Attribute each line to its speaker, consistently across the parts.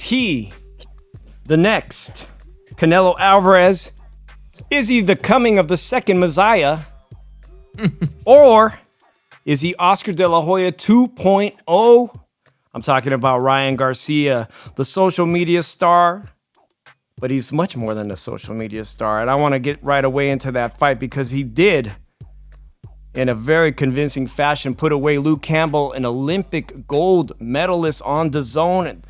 Speaker 1: he the next Canelo Alvarez? Is he the coming of the second Messiah? Or is he Oscar de la Hoya 2.0? I'm talking about Ryan Garcia, the social media star. But he's much more than a social media star. And I want to get right away into that fight because he did, in a very convincing fashion, put away Luke Campbell, an Olympic gold medalist, on DAZN.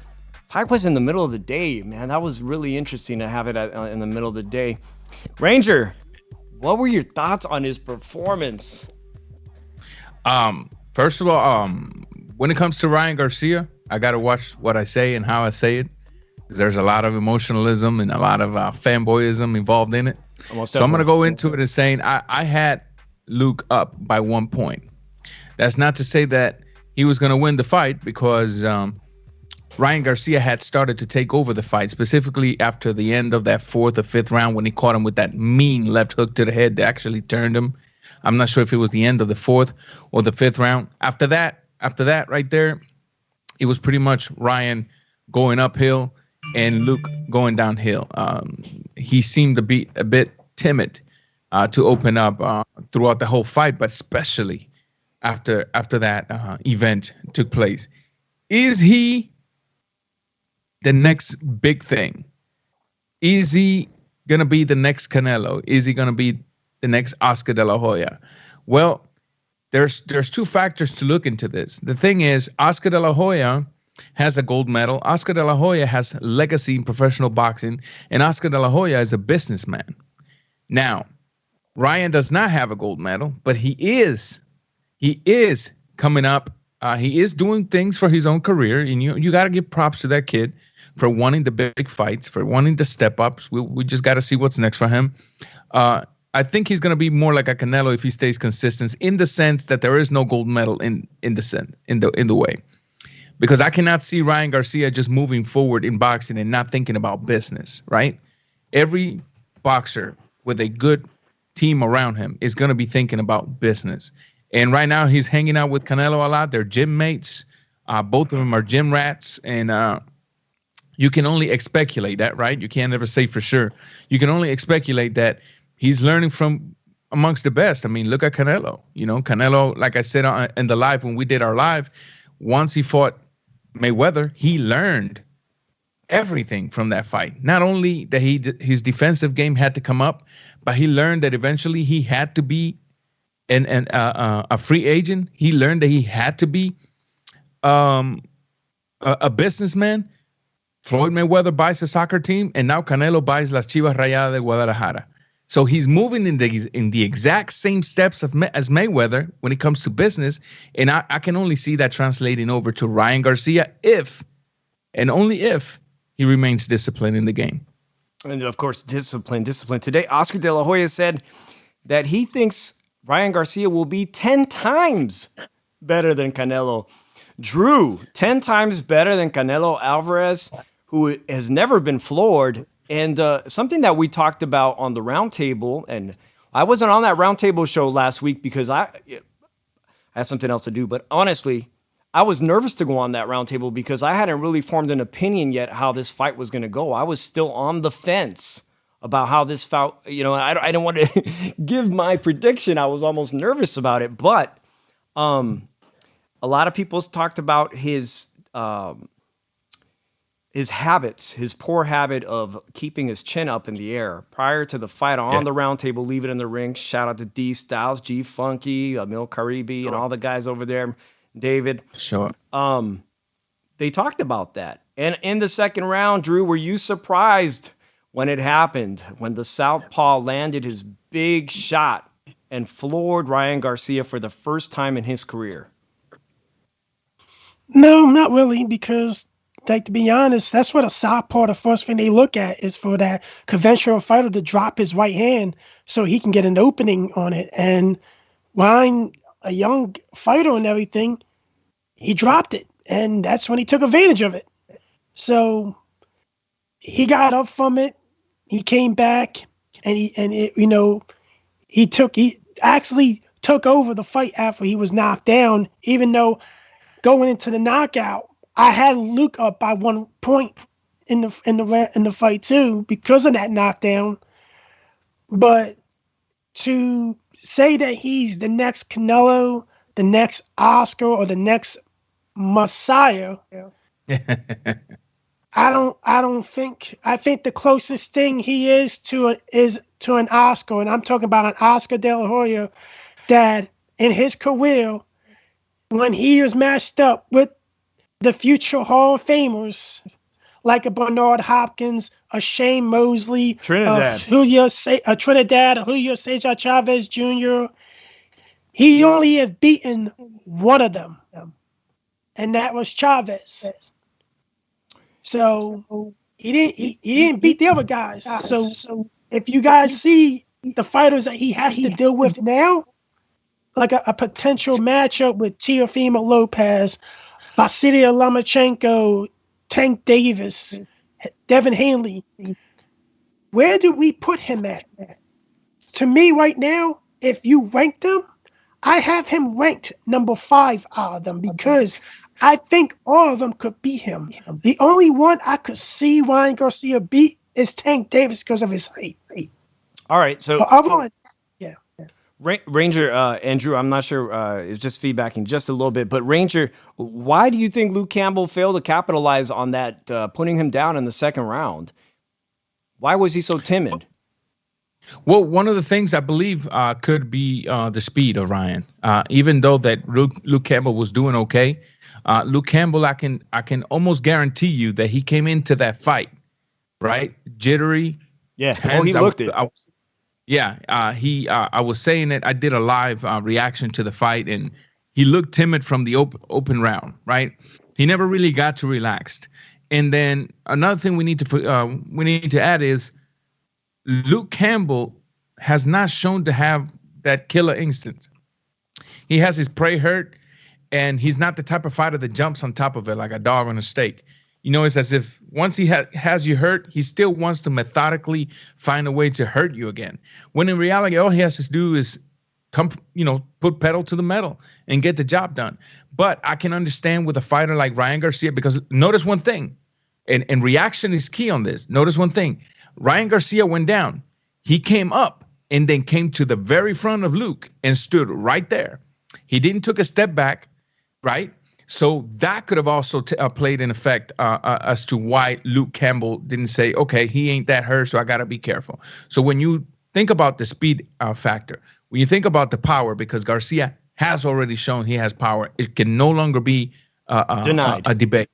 Speaker 1: Fight was in the middle of the day, man. That was really interesting to have it in the middle of the day. Ranger, what were your thoughts on his performance?
Speaker 2: First of all, when it comes to Ryan Garcia, I got to watch what I say and how I say it. Because there's a lot of emotionalism and a lot of fanboyism involved in it. So I'm going to go into it as saying I had Luke up by 1 point. That's not to say that he was going to win the fight, because Ryan Garcia had started to take over the fight, specifically after the end of that fourth or fifth round when he caught him with that mean left hook to the head that actually turned him. I'm not sure if it was the end of the fourth or the fifth round. After that right there, it was pretty much Ryan going uphill and Luke going downhill. He seemed to be a bit timid to open up throughout the whole fight, but especially after that event took place. Is he the next big thing? Is he going to be the next Canelo? Is he going to be the next Oscar de La Hoya? Well, there's two factors to look into this. The thing is, Oscar de La Hoya has a gold medal. Oscar de La Hoya has legacy in professional boxing, and Oscar de La Hoya is a businessman. Now, Ryan does not have a gold medal, but he is coming up. He is doing things for his own career, and you got to give props to that kid for wanting the big fights, for wanting the step ups. We just got to see what's next for him. I think he's going to be more like a Canelo if he stays consistent, in the sense that there is no gold medal in the way. Because I cannot see Ryan Garcia just moving forward in boxing and not thinking about business, right? Every boxer with a good team around him is going to be thinking about business. And right now he's hanging out with Canelo a lot. They're gym mates. Both of them are gym rats. And you can only speculate that, right? You can't ever say for sure. You can only speculate that he's learning from amongst the best. I mean, look at Canelo. Canelo, like I said in the live, when we did our live, once he fought Mayweather, he learned everything from that fight. Not only that his defensive game had to come up, but he learned that eventually he had to be a free agent. He learned that he had to be a businessman. Floyd Mayweather buys a soccer team, and now Canelo buys Las Chivas Rayadas de Guadalajara. So he's moving in the exact same steps as Mayweather when it comes to business, and I can only see that translating over to Ryan Garcia if, and only if, he remains disciplined in the game.
Speaker 1: And of course, discipline. Today, Oscar de la Hoya said that he thinks Ryan Garcia will be 10 times better than Canelo. Drew, 10 times better than Canelo Alvarez, who has never been floored. And something that we talked about on the roundtable, and I wasn't on that roundtable show last week because I had something else to do. But honestly, I was nervous to go on that roundtable because I hadn't really formed an opinion yet how this fight was going to go. I was still on the fence about how this fight, I didn't want to give my prediction. I was almost nervous about it. But a lot of people talked about his habits, his poor habit of keeping his chin up in the air prior to the fight on the roundtable, leave it in the ring. Shout out to D Styles, G Funky, Emil Caribe, and all the guys over there, David.
Speaker 2: Sure.
Speaker 1: They talked about that. And in the second round, Drew, were you surprised when it happened, when the southpaw landed his big shot and floored Ryan Garcia for the first time in his career?
Speaker 3: No, not really, because to be honest, that's what a southpaw, the first thing they look at is for that conventional fighter to drop his right hand so he can get an opening on it. And Ryan, a young fighter and everything, he dropped it, and that's when he took advantage of it. So he got up from it. He came back, and he actually took over the fight after he was knocked down. Even though going into the knockout, I had Luke up by 1 point in the fight too because of that knockdown. But to say that he's the next Canelo, the next Oscar, or the next Messiah, I don't think. I think the closest thing he is to an Oscar, and I'm talking about an Oscar De La Hoya, that in his career, when he is matched up with the future Hall of Famers like a Bernard Hopkins, a Shane Mosley,
Speaker 1: Trinidad,
Speaker 3: Julio Cesar Chavez Jr., he only had beaten one of them, and that was Chavez. So he didn't beat the other guys. So if you guys see the fighters that he has to deal with now, like a potential matchup with Teofimo Lopez, Vasily Lomachenko, Tank Davis, Devin Hanley, where do we put him at? To me right now, if you rank them, I have him ranked number 5 out of them because I think all of them could beat him. The only one I could see Ryan Garcia beat is Tank Davis because of his height.
Speaker 1: All right, so
Speaker 3: yeah.
Speaker 1: Ranger, Andrew, I'm not sure, is just feedbacking just a little bit, but Ranger, why do you think Luke Campbell failed to capitalize on that, putting him down in the second round? Why was he so timid?
Speaker 2: Well, one of the things I believe could be the speed of Ryan. Even though that Luke Campbell was doing okay, Luke Campbell, I can almost guarantee you that he came into that fight, right? Jittery.
Speaker 1: Yeah.
Speaker 2: Tense.
Speaker 1: He looked it.
Speaker 2: I was saying that I did a live reaction to the fight, and he looked timid from the open round, right? He never really got to relaxed. And then another thing we need to add is Luke Campbell has not shown to have that killer instinct. He has his prey hurt, and he's not the type of fighter that jumps on top of it like a dog on a steak. You know, it's as if once he has you hurt, he still wants to methodically find a way to hurt you again. When in reality, all he has to do is put pedal to the metal and get the job done. But I can understand with a fighter like Ryan Garcia, because notice one thing, and reaction is key on this. Notice one thing. Ryan Garcia went down. He came up and then came to the very front of Luke and stood right there. He didn't take a step back, right? So that could have also played an effect as to why Luke Campbell didn't say, okay, he ain't that hurt, so I got to be careful. So when you think about the speed factor, when you think about the power, because Garcia has already shown he has power, it can no longer be
Speaker 1: denied.
Speaker 2: A debate.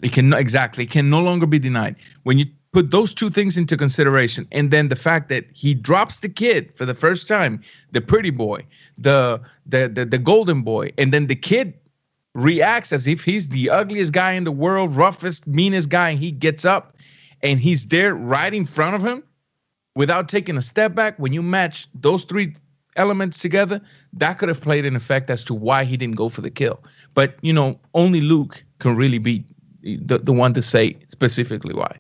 Speaker 2: It can no longer be denied. When you put those two things into consideration, and then the fact that he drops the kid for the first time, the pretty boy, the golden boy, and then the kid reacts as if he's the ugliest guy in the world, roughest, meanest guy, and he gets up and he's there right in front of him without taking a step back. When you match those three elements together, that could have played an effect as to why he didn't go for the kill. But, only Luke can really be the one to say specifically why.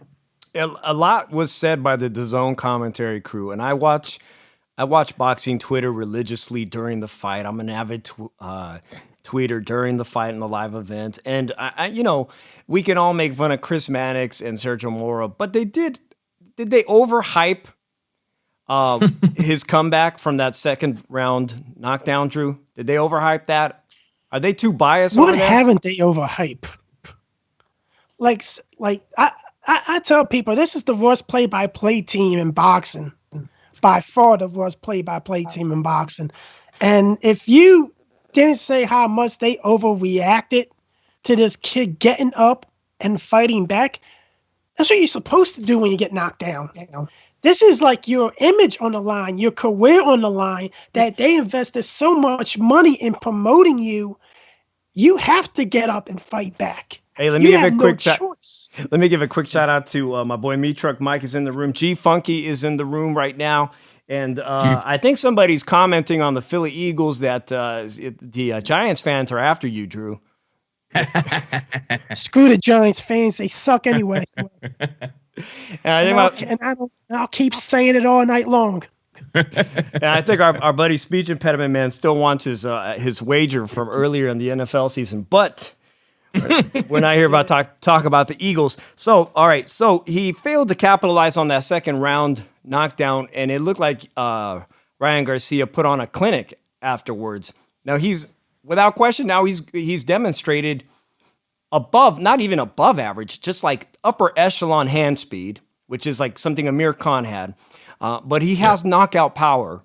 Speaker 1: A lot was said by the DAZN commentary crew, and I watch boxing Twitter religiously during the fight. I'm an avid tweeter during the fight and the live event, and I we can all make fun of Chris Mannix and Sergio Mora, but did they overhype his comeback from that second round knockdown, Drew? Did they overhype that? Are they too biased?
Speaker 3: What haven't they overhype? Like I tell people, this is the worst play-by-play team in boxing. By far the worst play-by-play team in boxing. And if you didn't say how much they overreacted to this kid getting up and fighting back, that's what you're supposed to do when you get knocked down. This is like your image on the line, your career on the line, that they invested so much money in promoting you. You have to get up and fight back.
Speaker 1: Hey, let me give a quick shout out to my boy Me Truck Mike is in the room. G Funky is in the room right now, and I think somebody's commenting on the Philly Eagles that the Giants fans are after you, Drew.
Speaker 3: Screw the Giants fans; they suck anyway. I'll keep saying it all night long.
Speaker 1: And I think our buddy Speech Impediment Man still wants his wager from earlier in the NFL season, but We're not here about talk about the Eagles. So, all right. So he failed to capitalize on that second round knockdown, and it looked like Ryan Garcia put on a clinic afterwards. Now he's without question. Now he's demonstrated above, not even above average, just like upper echelon hand speed, which is like something Amir Khan had. But he has knockout power.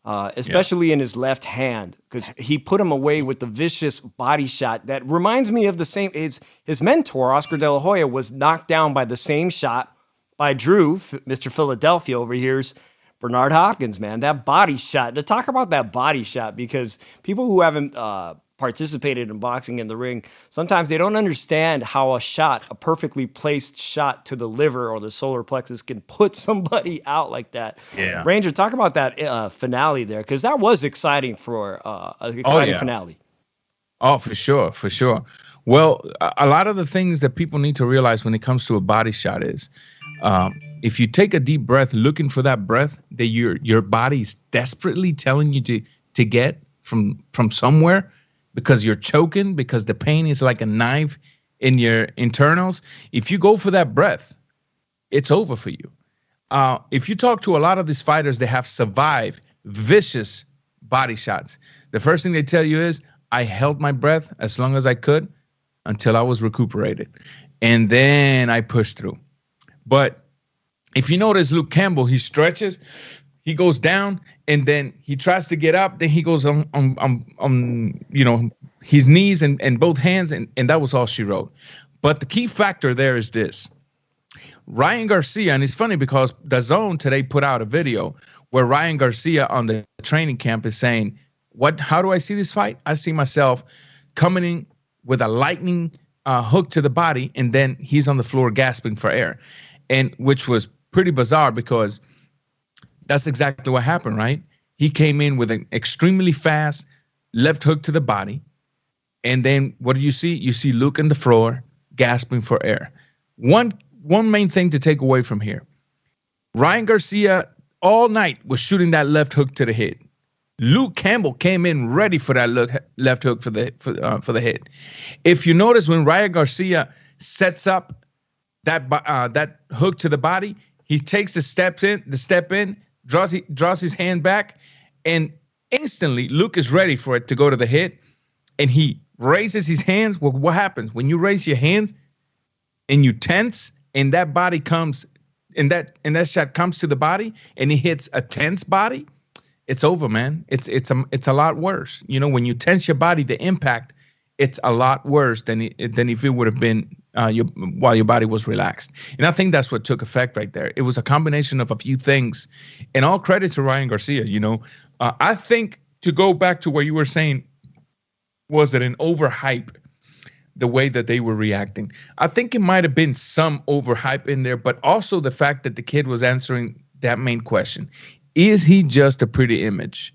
Speaker 1: Especially in his left hand, because he put him away with the vicious body shot that reminds me of the same. His mentor, Oscar De La Hoya, was knocked down by the same shot by Drew, Mr. Philadelphia over here's Bernard Hopkins, man. That body shot, to talk about that body shot, because people who haven't participated in boxing in the ring, sometimes they don't understand how a perfectly placed shot to the liver or the solar plexus can put somebody out like that.
Speaker 2: Yeah.
Speaker 1: Ranger, talk about that finale there, because that was exciting for an exciting finale.
Speaker 2: Oh, for sure, for sure. Well, a lot of the things that people need to realize when it comes to a body shot is, if you take a deep breath, looking for that breath that your body's desperately telling you to get from somewhere, because you're choking, because the pain is like a knife in your internals. If you go for that breath, it's over for you. If you talk to a lot of these fighters, they have survived vicious body shots. The first thing they tell you is, I held my breath as long as I could until I was recuperated. And then I pushed through. But if you notice Luke Campbell, he stretches, he goes down, and then he tries to get up. Then he goes on his knees and both hands, and that was all she wrote. But the key factor there is this. Ryan Garcia, and it's funny because DAZN today put out a video where Ryan Garcia on the training camp is saying, how do I see this fight? I see myself coming in with a lightning hook to the body, and then he's on the floor gasping for air, and which was pretty bizarre because that's exactly what happened, right? He came in with an extremely fast left hook to the body. And then what do you see? You see Luke on the floor gasping for air. One main thing to take away from here. Ryan Garcia all night was shooting that left hook to the head. Luke Campbell came in ready for that left hook for the head. If you notice, when Ryan Garcia sets up that hook to the body, he takes the step in, draws his hand back, and instantly Luke is ready for it to go to the head, and he raises his hands. Well, what happens when you raise your hands and you tense, and that body comes, and that shot comes to the body, and he hits a tense body? It's over, man. It's a lot worse. You know, when you tense your body, the impact, it's a lot worse than if it would have been while your body was relaxed. And I think that's what took effect right there. It was a combination of a few things, and all credit to Ryan Garcia. You know, I think, to go back to what you were saying, was it an overhype, the way that they were reacting? I think it might have been some overhype in there, but also the fact that the kid was answering that main question. Is he just a pretty image?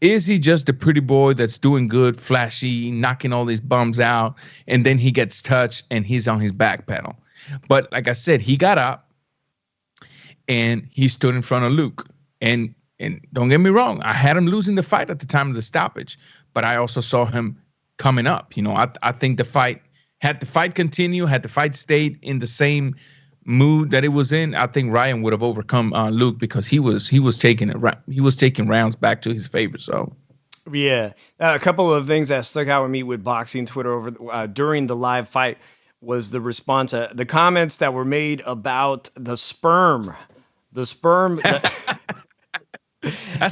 Speaker 2: Is he just a pretty boy that's doing good, flashy, knocking all these bums out, and then he gets touched and he's on his back pedal? But like I said, he got up and he stood in front of Luke. And don't get me wrong, I had him losing the fight at the time of the stoppage, but I also saw him coming up. You know, I think the fight, had the fight continued, had the fight stayed in the same mood that it was in, I think Ryan would have overcome Luke, because he was taking rounds back to his favor. So
Speaker 1: yeah, a couple of things that stuck out with me with boxing Twitter over during the live fight was the response, the comments that were made about the sperm.
Speaker 2: That's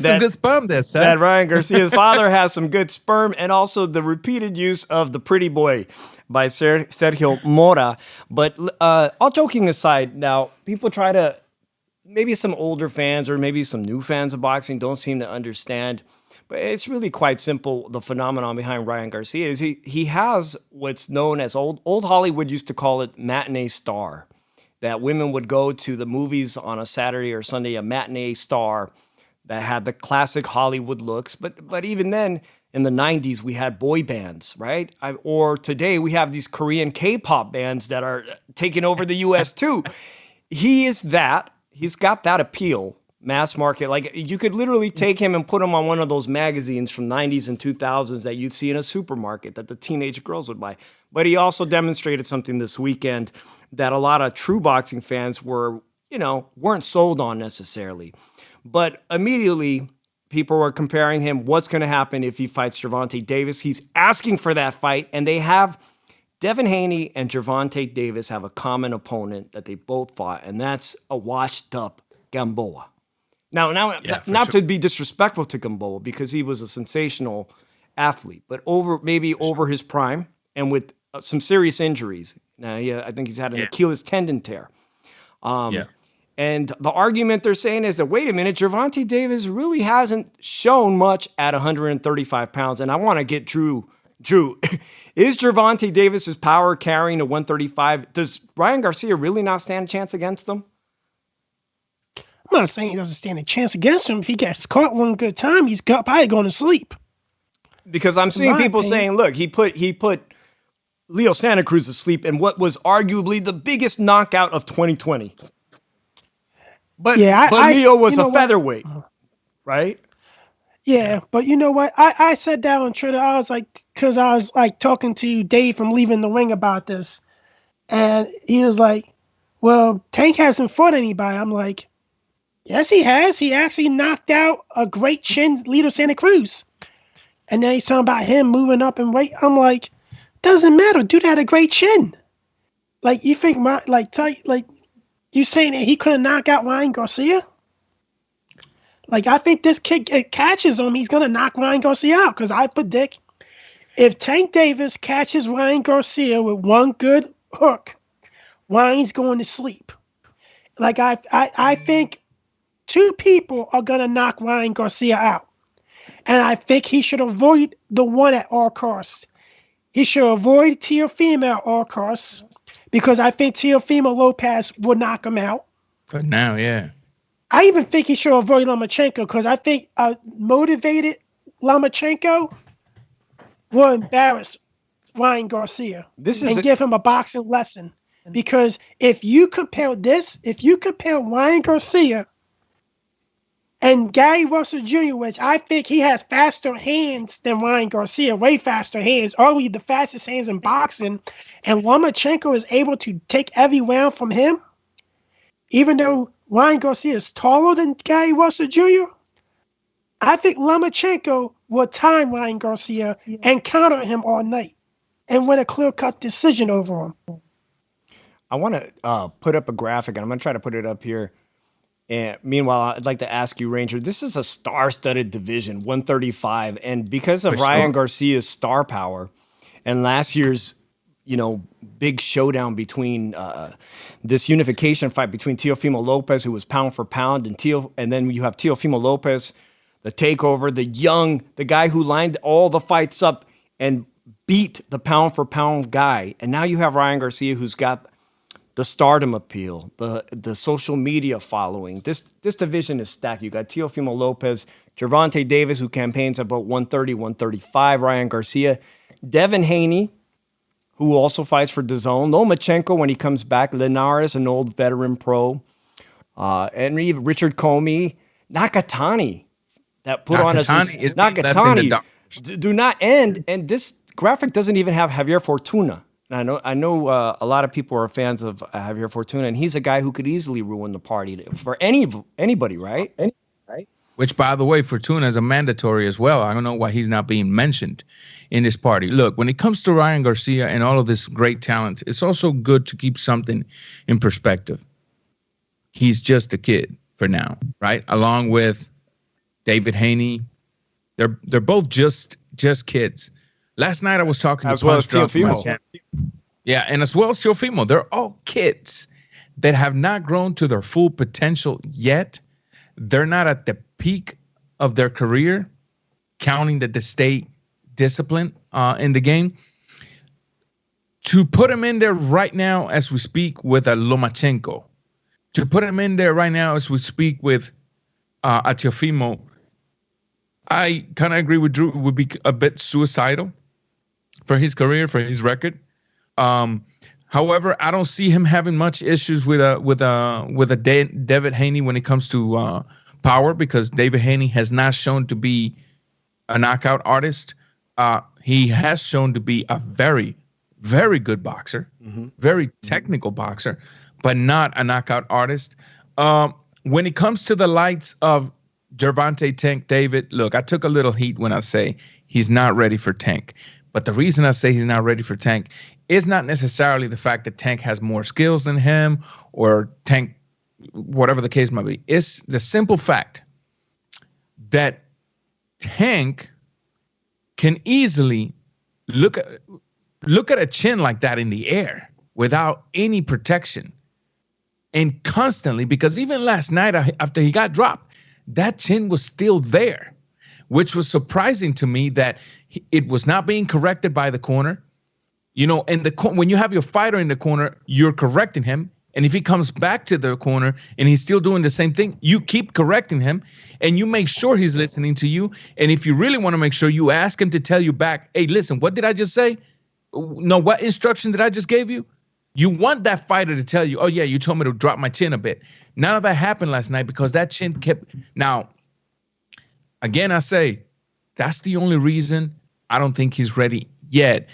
Speaker 2: some good sperm there, son.
Speaker 1: That Ryan Garcia's father has some good sperm, and also the repeated use of the pretty boy by Sergio Mora. But all joking aside, now people try to, maybe some older fans or maybe some new fans of boxing don't seem to understand, but it's really quite simple. The phenomenon behind Ryan Garcia is he has what's known as old Hollywood used to call it matinee star, that women would go to the movies on a Saturday or Sunday, a matinee star that had the classic Hollywood looks. But even then, in the 90s, we had boy bands, right? Or today, we have these Korean K-pop bands that are taking over the U.S. too. He is that. He's got that appeal, mass market. Like you could literally take him and put him on one of those magazines from 90s and 2000s that you'd see in a supermarket that the teenage girls would buy. But he also demonstrated something this weekend that a lot of true boxing fans weren't sold on necessarily. But immediately people were comparing him. What's going to happen if he fights Gervonta Davis? He's asking for that fight, and they have Devin Haney and Gervonta Davis have a common opponent that they both fought, and that's a washed-up Gamboa. Now, not to be disrespectful to Gamboa because he was a sensational athlete, but over his prime and with some serious injuries. Now, I think he's had an Achilles tendon tear. And the argument they're saying is that, wait a minute, Gervonta Davis really hasn't shown much at 135 pounds. And I want to get Drew, is Gervonta Davis's power carrying to 135? Does Ryan Garcia really not stand a chance against him?
Speaker 3: I'm not saying he doesn't stand a chance against him. If he gets caught one good time, he's probably going to sleep.
Speaker 1: Because I'm seeing people saying, look, he put Leo Santa Cruz to sleep in what was arguably the biggest knockout of 2020. But Leo was a featherweight, right?
Speaker 3: Yeah, but you know what? I said that on Twitter. I was like, because I was like talking to Dave from Leaving the Ring about this. And he was like, well, Tank hasn't fought anybody. I'm like, yes, he has. He actually knocked out a great chin, Leo Santa Cruz. And then he's talking about him moving up in weight. I'm like, doesn't matter. Dude had a great chin. Like, you think, you saying that he couldn't knock out Ryan Garcia? Like, I think this kid catches him, he's going to knock Ryan Garcia out. Because I predict if Tank Davis catches Ryan Garcia with one good hook, Ryan's going to sleep. Like, I think two people are going to knock Ryan Garcia out. And I think he should avoid the one at all costs. He should avoid Teofimo at all costs because I think Teofimo Lopez would knock him out.
Speaker 2: For now, yeah.
Speaker 3: I even think he should avoid Lomachenko because I think a motivated Lomachenko will embarrass Ryan Garcia and give him a boxing lesson. Because if you compare Ryan Garcia and Gary Russell Jr., which I think he has faster hands than Ryan Garcia, way faster hands, arguably the fastest hands in boxing, and Lomachenko is able to take every round from him, even though Ryan Garcia is taller than Gary Russell Jr., I think Lomachenko will time Ryan Garcia and counter him all night and win a clear-cut decision over him.
Speaker 1: I want to put up a graphic, and I'm going to try to put it up here. And meanwhile, I'd like to ask you, Ranger, this is a star-studded division, 135. And because of Ryan Garcia's star power and last year's, big showdown between this unification fight between Teofimo Lopez, who was pound for pound, and then you have Teofimo Lopez, the takeover, the guy who lined all the fights up and beat the pound for pound guy. And now you have Ryan Garcia, who's got the stardom appeal, the social media following. This division is stacked. You got Teofimo Lopez, Gervonta Davis, who campaigns about 130, 135, Ryan Garcia, Devin Haney, who also fights for DAZN, Lomachenko when he comes back, Linares, an old veteran pro, and even Richard Comey, Nakatani, that put on us. Nakatani do not end, and this graphic doesn't even have Javier Fortuna. I know a lot of people are fans of Javier Fortuna, and he's a guy who could easily ruin the party for anybody, right?
Speaker 2: Which, by the way, Fortuna is a mandatory as well. I don't know why he's not being mentioned in this party. Look, when it comes to Ryan Garcia and all of this great talent, it's also good to keep something in perspective. He's just a kid for now, right? Along with David Haney, they're both just kids. Last night I was talking
Speaker 1: as well as Teofimo.
Speaker 2: Yeah, and as well as Teofimo. They're all kids that have not grown to their full potential yet. They're not at the peak of their career, counting that they stay disciplined in the game. To put him in there right now as we speak with a Lomachenko, to put him in there right now as we speak with a Teofimo, I kind of agree with Drew. It would be a bit suicidal for his career, for his record. However, I don't see him having much issues with a David Haney when it comes to power because David Haney has not shown to be a knockout artist. He has shown to be a very, very good boxer, very technical boxer, but not a knockout artist. When it comes to the likes of Gervonta Tank David, look, I took a little heat when I say he's not ready for Tank. But the reason I say he's not ready for Tank is not necessarily the fact that Tank has more skills than him or Tank, whatever the case might be. It's the simple fact that Tank can easily look at a chin like that in the air without any protection and constantly, because even last night after he got dropped, that chin was still there, which was surprising to me that it was not being corrected by the corner. You know, and when you have your fighter in the corner, you're correcting him. And if he comes back to the corner and he's still doing the same thing, you keep correcting him and you make sure he's listening to you. And if you really want to make sure, you ask him to tell you back, hey, listen, what did I just say? No, what instruction did I just give you? You want that fighter to tell you, oh, yeah, you told me to drop my chin a bit. None of that happened last night because that chin kept. Now, again, I say that's the only reason I don't think he's ready yet.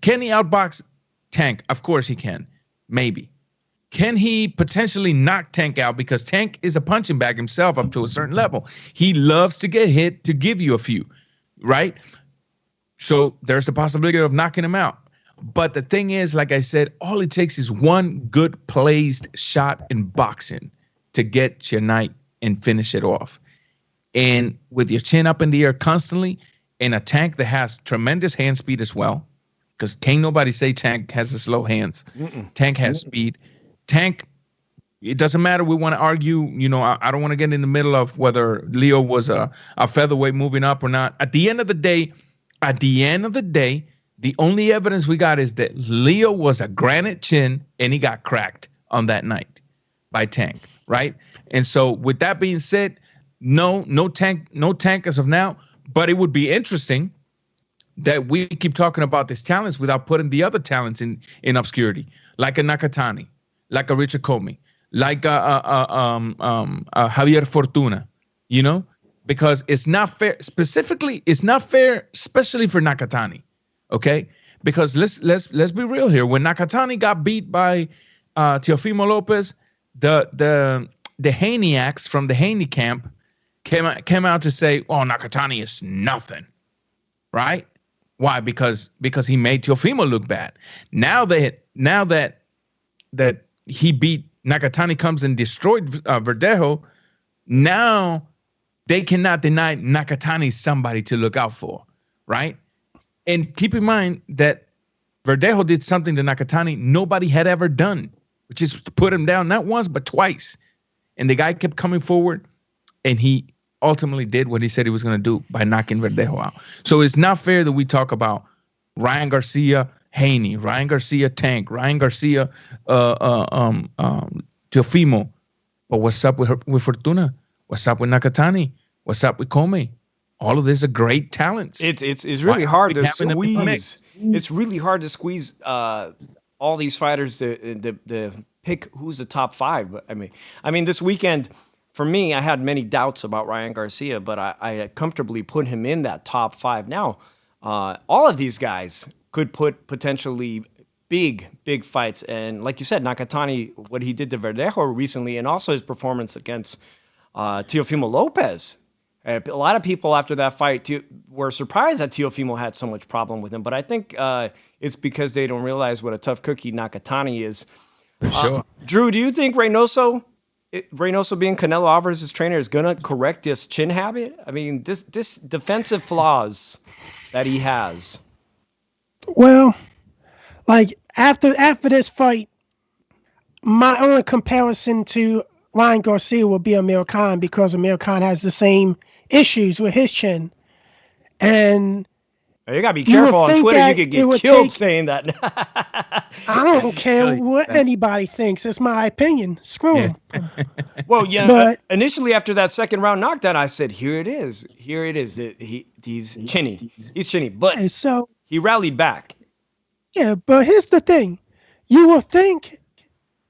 Speaker 2: Can he outbox Tank? Of course he can. Maybe. Can he potentially knock Tank out? Because Tank is a punching bag himself up to a certain level. He loves to get hit to give you a few, right? So there's the possibility of knocking him out. But the thing is, like I said, all it takes is one good placed shot in boxing to get your night and finish it off. And with your chin up in the air constantly, and a Tank that has tremendous hand speed as well, because can't nobody say Tank has the slow hands. Tank has speed. Tank, it doesn't matter. We want to argue, you know, I don't want to get in the middle of whether Leo was a featherweight moving up or not. At the end of the day, the only evidence we got is that Leo was a granite chin and he got cracked on that night by Tank, right? And so with that being said, no Tank as of now, but it would be interesting that we keep talking about these talents without putting the other talents in obscurity, like a Nakatani, like a Richard Comey, like Javier Fortuna, you know, because it's not fair. Specifically, it's not fair, especially for Nakatani. Okay, because let's be real here. When Nakatani got beat by Teofimo Lopez, the Haneyacks from the Haney camp came out to say, "Oh, Nakatani is nothing," right? Why? Because he made Teofimo look bad. Now that he beat Nakatani, comes and destroyed Verdejo. Now they cannot deny Nakatani somebody to look out for, right? And keep in mind that Verdejo did something to Nakatani nobody had ever done, which is to put him down not once but twice. And the guy kept coming forward, and he ultimately did what he said he was going to do by knocking Verdejo out. So it's not fair that we talk about Ryan Garcia, Haney, Ryan Garcia, Tank, Ryan Garcia, Teofimo. But what's up with Fortuna? What's up with Nakatani? What's up with Comey? All of these are great talents.
Speaker 1: It's really hard to squeeze. It's really hard to squeeze all these fighters to pick who's the top five. But I mean, this weekend for me, I had many doubts about Ryan Garcia, but I comfortably put him in that top five. Now, all of these guys could put potentially big fights, and like you said, Nakatani, what he did to Verdejo recently, and also his performance against Teofimo Lopez. A lot of people after that fight were surprised that Teofimo had so much problem with him, but I think it's because they don't realize what a tough cookie Nakatani is.
Speaker 2: For sure.
Speaker 1: Drew, do you think Reynoso being Canelo Alvarez's trainer is gonna correct this chin habit? I mean, this defensive flaws that he has.
Speaker 3: Well, like after this fight, my only comparison to Ryan Garcia will be Amir Khan, because Amir Khan has the same issues with his chin. And
Speaker 1: you gotta be careful on Twitter. You could get killed saying that.
Speaker 3: I don't care what anybody thinks. It's my opinion. Screw him.
Speaker 1: Well, yeah. But initially, after that second round knockdown, I said, "Here it is. Here it is. He's chinny. He's chinny." But
Speaker 3: so
Speaker 1: he rallied back.
Speaker 3: Yeah, but here's the thing: you will think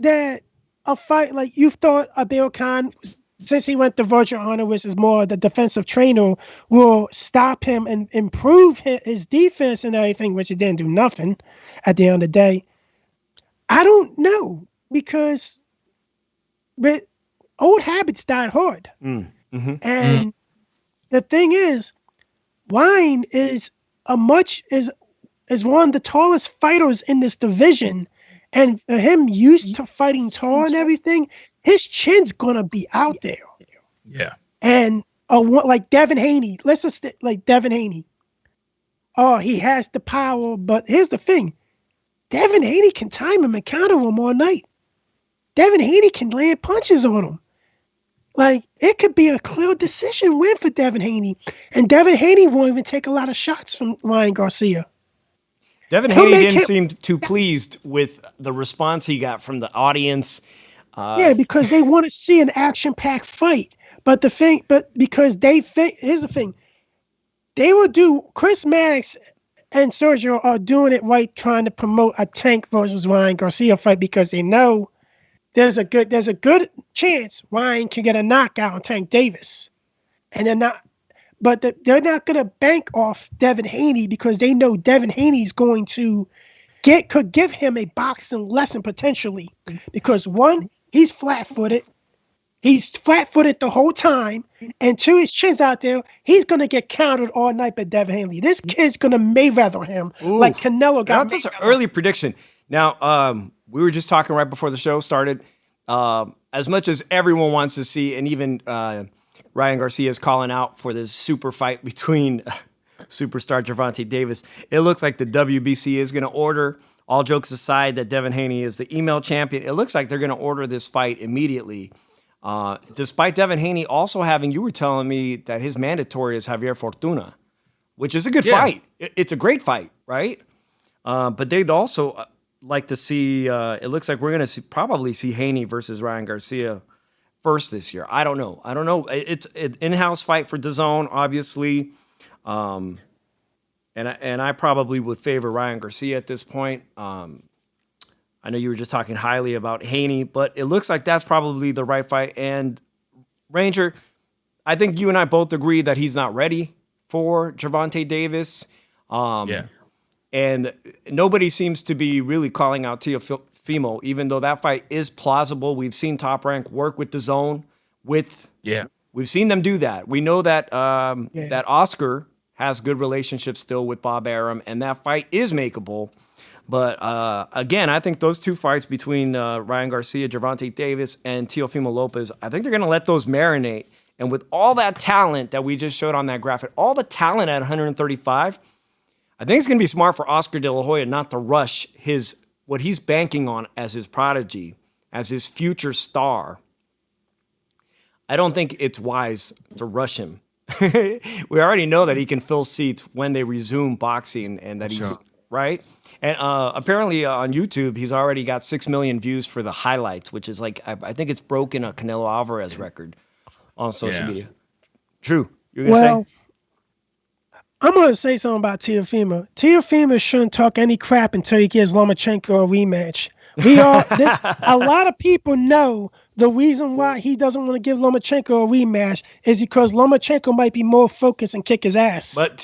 Speaker 3: that a fight like you thought Amir Khan since he went to Virgin Honor, which is more the defensive trainer, will stop him and improve his defense and everything, which it didn't do nothing at the end of the day. I don't know because but old habits die hard. And the thing is, Wine is is one of the tallest fighters in this division. And for him used to fighting tall and everything, his chin's gonna be out there.
Speaker 2: Yeah.
Speaker 3: And like Devin Haney, let's just like Devin Haney. Oh, he has the power, but here's the thing: Devin Haney can time him and counter him all night. Devin Haney can land punches on him. Like it could be a clear decision win for Devin Haney, and Devin Haney won't even take a lot of shots from Ryan Garcia.
Speaker 1: Devin Haney didn't seem too pleased with the response he got from the audience.
Speaker 3: Yeah, because they want to see an action-packed fight. But because they think, here's the thing, they will do. Chris Maddox and Sergio are doing it right, trying to promote a Tank versus Ryan Garcia fight because they know there's a good chance Ryan can get a knockout on Tank Davis, and they're not. But they're not going to bank off Devin Haney because they know Devin Haney's going to could give him a boxing lesson potentially. Because one, he's flat-footed. He's flat-footed the whole time. And two, his chin's out there. He's going to get countered all night by Devin Haney. This kid's going to Mayweather him like Canelo got.
Speaker 1: That's an early prediction. Now, we were just talking right before the show started. As much as everyone wants to see, and even Ryan Garcia is calling out for this super fight between superstar Gervonta Davis, it looks like the WBC is going to order, all jokes aside, that Devin Haney is the email champion. It looks like they're going to order this fight immediately. Despite Devin Haney also having, you were telling me that his mandatory is Javier Fortuna, which is a good fight. It's a great fight, right? But they'd also like to see, it looks like we're going to probably see Haney versus Ryan Garcia first this year. I don't know. It's an in-house fight for DAZN, obviously. And I probably would favor Ryan Garcia at this point. I know you were just talking highly about Haney, but it looks like that's probably the right fight. And Ranger, I think you and I both agree that he's not ready for Gervonta Davis. And nobody seems to be really calling out Teofimo, even though that fight is plausible. We've seen Top Rank work with DAZN. We've seen them do that. We know that that Oscar has good relationships still with Bob Arum, and that fight is makeable. But again, I think those two fights between Ryan Garcia, Gervonta Davis, and Teofimo Lopez, I think they're going to let those marinate. And with all that talent that we just showed on that graphic, all the talent at 135, I think it's going to be smart for Oscar De La Hoya not to rush what he's banking on as his prodigy, as his future star. I don't think it's wise to rush him. We already know that he can fill seats when they resume boxing, and that he's right. And apparently on YouTube, he's already got 6 million views for the highlights, which is like, I think it's broken a Canelo Alvarez record on social media. Drew, you're going to say?
Speaker 3: I'm going to say something about Teofimo. Teofimo shouldn't talk any crap until he gives Lomachenko a rematch. A lot of people know the reason why he doesn't want to give Lomachenko a rematch is because Lomachenko might be more focused and kick his ass.
Speaker 1: But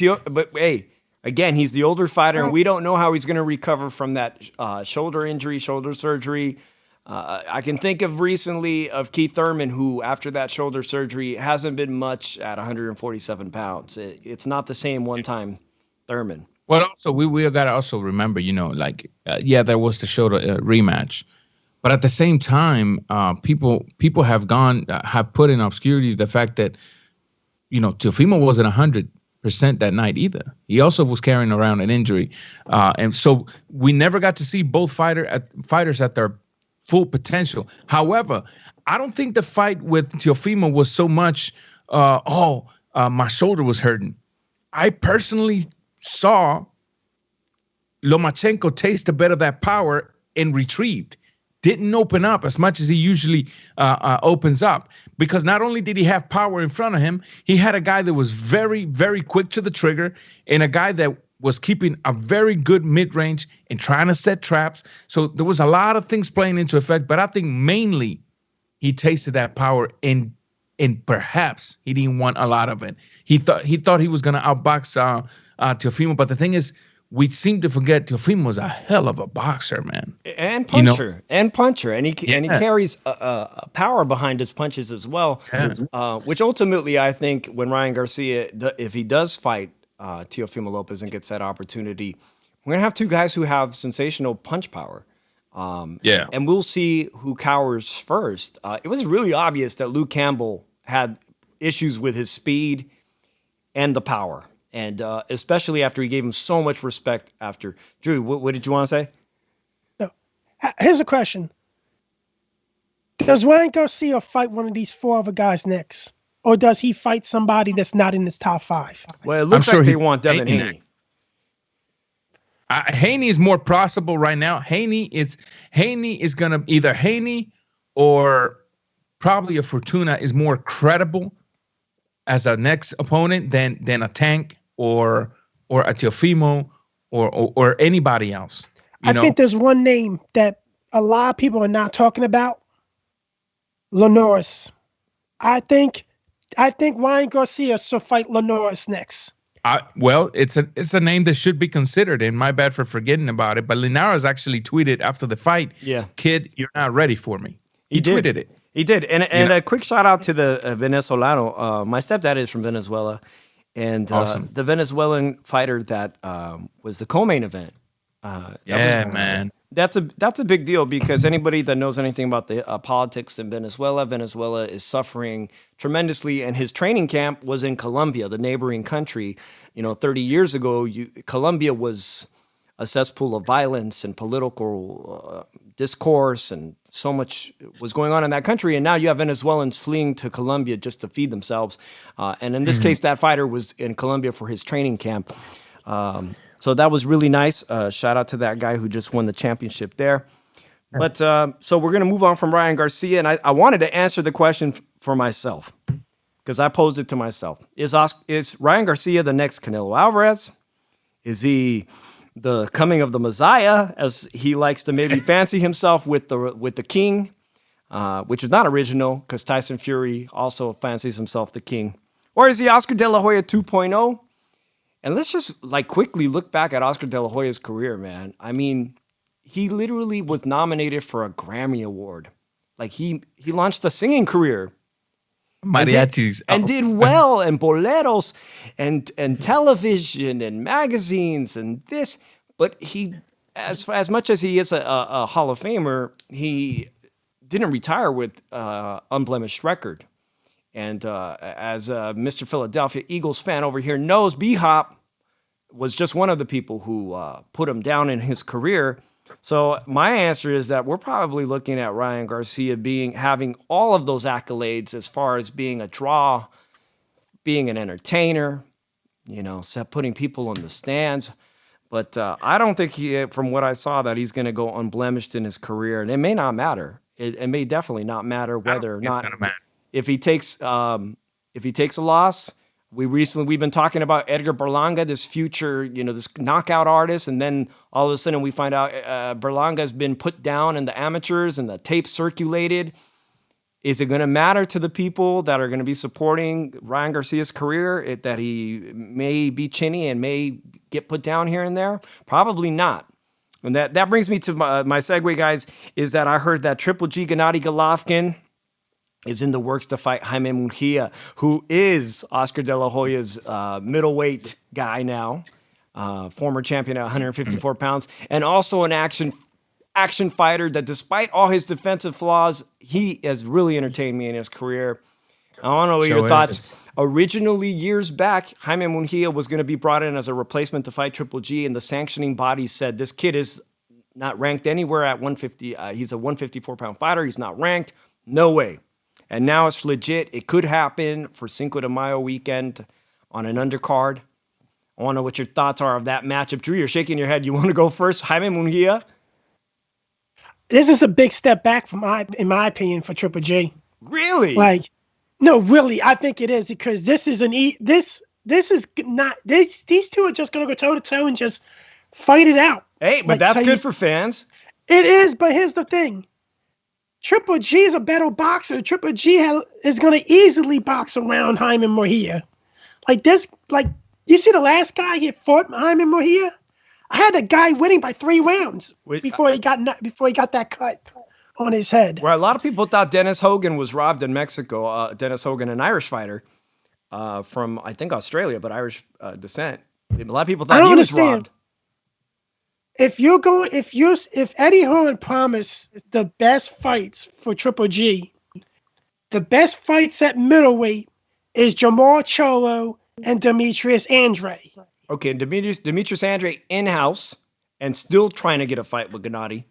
Speaker 1: hey, again, he's the older fighter, and we don't know how he's going to recover from that shoulder surgery. I can think of recently of Keith Thurman, who after that shoulder surgery hasn't been much at 147 pounds. It's not the same one-time Thurman.
Speaker 2: Well, also we got to also remember, there was the shoulder rematch, but at the same time, people have put in obscurity the fact that Teofimo wasn't 100% that night either. He also was carrying around an injury, and so we never got to see both fighters at their full potential. However, I don't think the fight with Teofimo was so much, my shoulder was hurting. I personally saw Lomachenko taste a bit of that power and retrieved. Didn't open up as much as he usually opens up, because not only did he have power in front of him, he had a guy that was very, very quick to the trigger, and a guy that was keeping a very good mid-range and trying to set traps. So there was a lot of things playing into effect, but I think mainly he tasted that power and and perhaps he didn't want a lot of it. He thought he was gonna outbox Teofimo, but the thing is, we seem to forget Teofimo was a hell of a boxer, man,
Speaker 1: and puncher, and he carries a power behind his punches as well.
Speaker 2: Yeah.
Speaker 1: Which ultimately, I think, when Ryan Garcia, if he does fight Teofimo Lopez and gets that opportunity, we're gonna have two guys who have sensational punch power. And we'll see who cowers first. It was really obvious that Luke Campbell had issues with his speed and the power. And especially after he gave him so much respect after. Drew, what did you want to say?
Speaker 3: No. Here's a question. Does Ryan Garcia fight one of these 4 other guys next? Or does he fight somebody that's not in his top 5?
Speaker 1: Well, it looks like they want Devin Haney.
Speaker 2: Haney is more possible right now. Haney is going to either Haney or probably a Fortuna is more credible as a next opponent than a Tank or a Teofimo or anybody else.
Speaker 3: I think there's one name that a lot of people are not talking about. Linares. I think Ryan Garcia should fight Linares next.
Speaker 2: Well, it's a name that should be considered, and my bad for forgetting about it. But Linares actually tweeted after the fight, "Kid, you're not ready for me." He tweeted it.
Speaker 1: He did, and a quick shout out to the Venezolano. My stepdad is from Venezuela, and
Speaker 2: awesome.
Speaker 1: The Venezuelan fighter that was the co-main event.
Speaker 2: Man.
Speaker 1: That's a big deal because anybody that knows anything about the politics in Venezuela is suffering tremendously, and his training camp was in Colombia, the neighboring country. 30 years ago, Colombia was a cesspool of violence and political discourse, and so much was going on in that country. And now you have Venezuelans fleeing to Colombia just to feed themselves. And in this case, that fighter was in Colombia for his training camp. So that was really nice. Shout out to that guy who just won the championship there. But so we're going to move on from Ryan Garcia. And I wanted to answer the question for myself because I posed it to myself. Is Ryan Garcia the next Canelo Alvarez? Is he the coming of the Messiah, as he likes to maybe fancy himself with the king, which is not original because Tyson Fury also fancies himself the king? Or is he Oscar De La Hoya 2.0? And let's just quickly look back at Oscar De La Hoya's career, man. I mean, he literally was nominated for a Grammy Award. He launched a singing career.
Speaker 2: Mariachis.
Speaker 1: And did well, and boleros, and television, and magazines, and this. But he, as much as he is a Hall of Famer, he didn't retire with unblemished record. And as Mr. Philadelphia Eagles fan over here knows, B-Hop was just one of the people who put him down in his career. So my answer is that we're probably looking at Ryan Garcia having all of those accolades as far as being a draw, being an entertainer, putting people in the stands. But I don't think from what I saw, that he's going to go unblemished in his career. And it may not matter. It may definitely not matter whether or not. If he takes a loss, we've been talking about Edgar Berlanga, this future, this knockout artist, and then all of a sudden we find out Berlanga has been put down in the amateurs and the tape circulated. Is it going to matter to the people that are going to be supporting Ryan Garcia's career that he may be chinny and may get put down here and there? Probably not. And that brings me to my segue, guys, is that I heard that Triple G Gennady Golovkin is in the works to fight Jaime Munguia, who is Oscar De La Hoya's middleweight guy now, former champion at 154 pounds, and also an action fighter that, despite all his defensive flaws, he has really entertained me in his career. I don't know what your thoughts. Originally, years back, Jaime Munguia was going to be brought in as a replacement to fight Triple G, and the sanctioning body said this kid is not ranked anywhere at 150. He's a 154-pound fighter. He's not ranked. No way. And now it's legit. It could happen for Cinco de Mayo weekend on an undercard. I want to know what your thoughts are of that matchup. Drew, you're shaking your head. You want to go first? Jaime Munguia?
Speaker 3: This is a big step back in my opinion, for Triple G.
Speaker 1: Really?
Speaker 3: No, really. I think it is, because this is this is not, these two are just going to go toe to toe and just fight it out.
Speaker 1: Hey, but that's good for fans.
Speaker 3: It is, but here's the thing. Triple G is a better boxer. Triple G is going to easily box around Jaime Mejia. Like this, like you see the last guy he fought Jaime Mejia. I had a guy winning by 3 rounds before he got that cut on his head.
Speaker 1: Where a lot of people thought Dennis Hogan was robbed in Mexico. Dennis Hogan, an Irish fighter from I think Australia, but Irish descent. A lot of people thought he was robbed.
Speaker 3: If Eddie Hearn promised the best fights for Triple G, the best fights at middleweight is Jamal Charlo and Demetrius Andre.
Speaker 1: Okay, Demetrius Andre in-house and still trying to get a fight with Gennady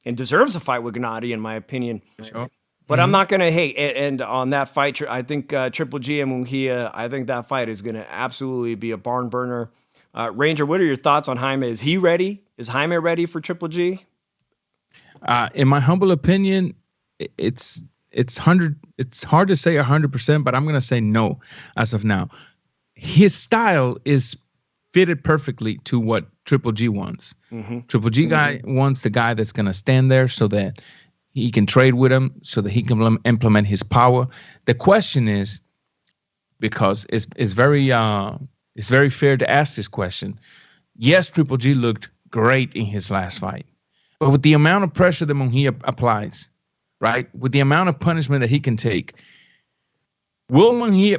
Speaker 1: and deserves a fight with Gennady, in my opinion.
Speaker 2: Sure.
Speaker 1: But I'm not going to hate. And on that fight, I think Triple G and Mejia, I think that fight is going to absolutely be a barn burner. Ranger, what are your thoughts on Jaime? Is he ready? Is Jaime ready for Triple G?
Speaker 2: In my humble opinion, it's hard to say 100%, but I'm going to say no as of now. His style is fitted perfectly to what Triple G wants. Mm-hmm. Triple G guy wants the guy that's going to stand there so that he can trade with him, so that he can implement his power. The question is, because it's very fair to ask this question. Yes, Triple G looked great in his last fight, but with the amount of pressure that Mejia applies, right, with the amount of punishment that he can take, will Mejia,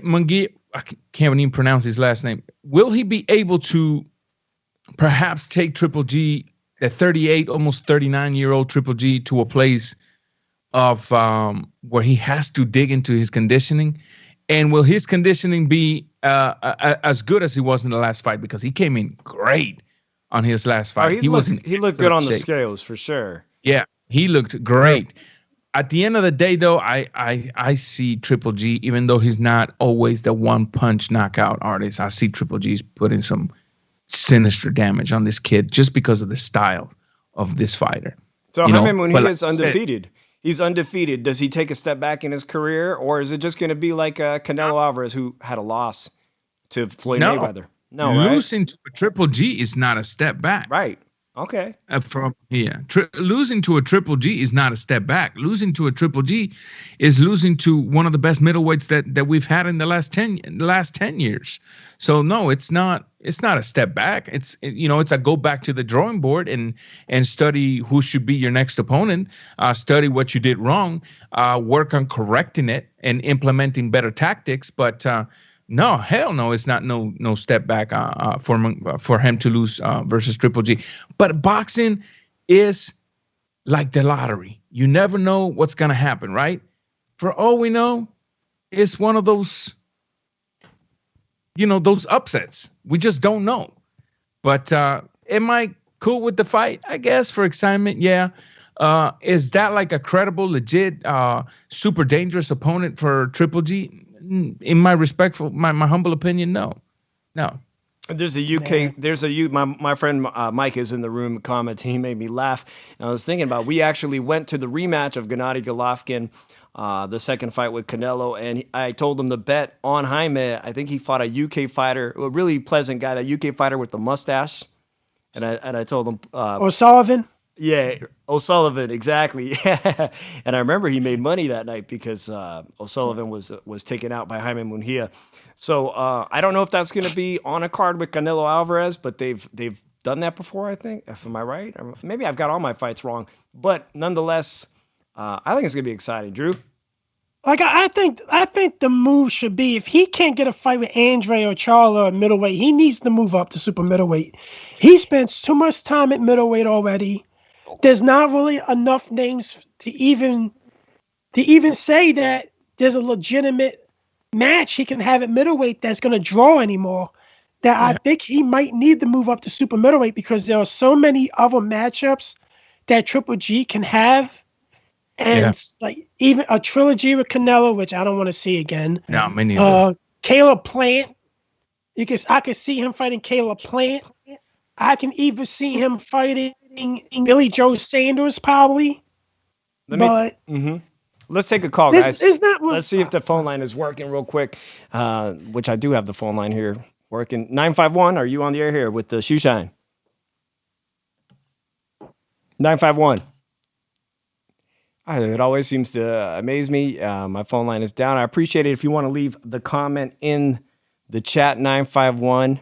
Speaker 2: I can't even pronounce his last name, will he be able to perhaps take Triple G, the 38, almost 39-year-old Triple G, to a place of where he has to dig into his conditioning? And will his conditioning be as good as he was in the last fight? Because he came in great on his last fight.
Speaker 1: He looked good on the scales for sure.
Speaker 2: Yeah, he looked great. At the end of the day, though, I see Triple G, even though he's not always the one-punch knockout artist, I see Triple G's putting some sinister damage on this kid just because of the style of this fighter.
Speaker 1: So Jaime Mejia is undefeated. He's undefeated. Does he take a step back in his career, or is it just going to be like Canelo Alvarez, who had a loss to Floyd Mayweather? No,
Speaker 2: losing to a Triple G is not a step back.
Speaker 1: Right. Okay.
Speaker 2: Losing to a Triple G is not a step back. Losing to a Triple G is losing to one of the best middleweights that we've had in the last 10 years. So no, it's not a step back. It's a go back to the drawing board and study who should be your next opponent. Study what you did wrong. Work on correcting it and implementing better tactics. But no, hell no, it's not no step back for him to lose versus Triple G. But boxing is like the lottery. You never know what's going to happen, right? For all we know, it's one of those, those upsets. We just don't know. But am I cool with the fight? I guess for excitement, yeah. Is that like a credible, legit, super dangerous opponent for Triple G? In my humble opinion, no.
Speaker 1: There's a UK. There's my friend Mike is in the room commenting. He made me laugh. And I was thinking about, we actually went to the rematch of Gennady Golovkin, the second fight with Canelo, and I told him to bet on Jaime. I think he fought a UK fighter, a really pleasant guy, a UK fighter with the mustache, and I told him
Speaker 3: O'Sullivan.
Speaker 1: Yeah, O'Sullivan, exactly. Yeah. And I remember he made money that night because O'Sullivan was taken out by Jaime Mejia. So I don't know if that's going to be on a card with Canelo Alvarez, but they've done that before, I think. Am I right? Or maybe I've got all my fights wrong. But nonetheless, I think it's going to be exciting. Drew?
Speaker 3: Like I think the move should be, if he can't get a fight with Andre or Charlo at middleweight, he needs to move up to super middleweight. He spends too much time at middleweight already. There's not really enough names to even say that there's a legitimate match he can have at middleweight that's going to draw anymore. I think he might need to move up to super middleweight, because there are so many other matchups that Triple G can have, and like even a trilogy with Canelo, which I don't want to see again.
Speaker 2: No, me neither.
Speaker 3: Caleb Plant, I could see him fighting Caleb Plant. I can even see him fighting Billy Joe Sanders, probably.
Speaker 1: Let's take a call, guys. Let's see if the phone line is working real quick, which I do have the phone line here working. 951, are you on the air here with the Shoeshine? 951. It always seems to amaze me. My phone line is down. I appreciate it if you want to leave the comment in the chat 951,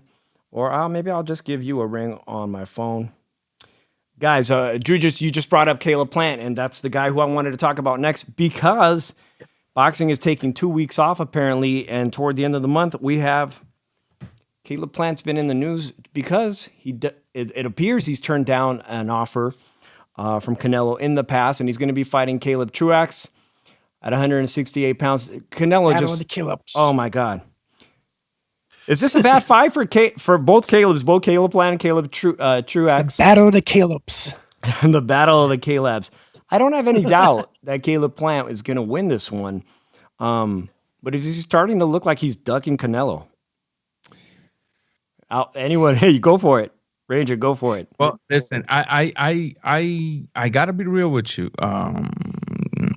Speaker 1: or maybe I'll just give you a ring on my phone. Guys, Drew, you just brought up Caleb Plant, and that's the guy who I wanted to talk about next because boxing is taking 2 weeks off apparently, and toward the end of the month we have Caleb Plant's been in the news because it appears he's turned down an offer from Canelo in the past, and he's going to be fighting Caleb Truax at 168 pounds. Canelo
Speaker 3: Battle of the Calebs.
Speaker 1: Oh my God. Is this a bad fight for both Calebs, both Caleb Plant and Caleb Truax?
Speaker 3: The Battle of the Calebs.
Speaker 1: The Battle of the Calebs. I don't have any doubt that Caleb Plant is going to win this one. But he's starting to look like he's ducking Canelo. Anyone, hey, go for it. Ranger, go for it.
Speaker 2: Well, listen, I gotta be real with you.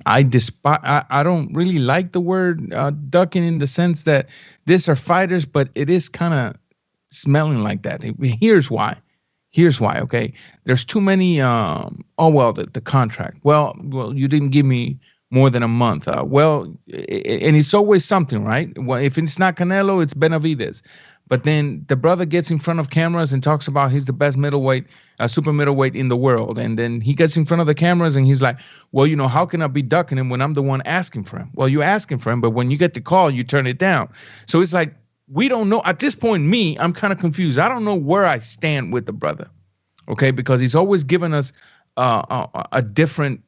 Speaker 2: I don't really like the word ducking in the sense that these are fighters, but it is kind of smelling like that. Here's why. Okay, there's too many. The contract. Well, you didn't give me more than a month. And it's always something, right? Well, if it's not Canelo, it's Benavidez. But then the brother gets in front of cameras and talks about he's the best middleweight, super middleweight in the world. And then he gets in front of the cameras and he's like, well, how can I be ducking him when I'm the one asking for him? Well, you're asking for him, but when you get the call, you turn it down. So it's like, we don't know. At this point, I'm kind of confused. I don't know where I stand with the brother, okay? Because he's always given us a different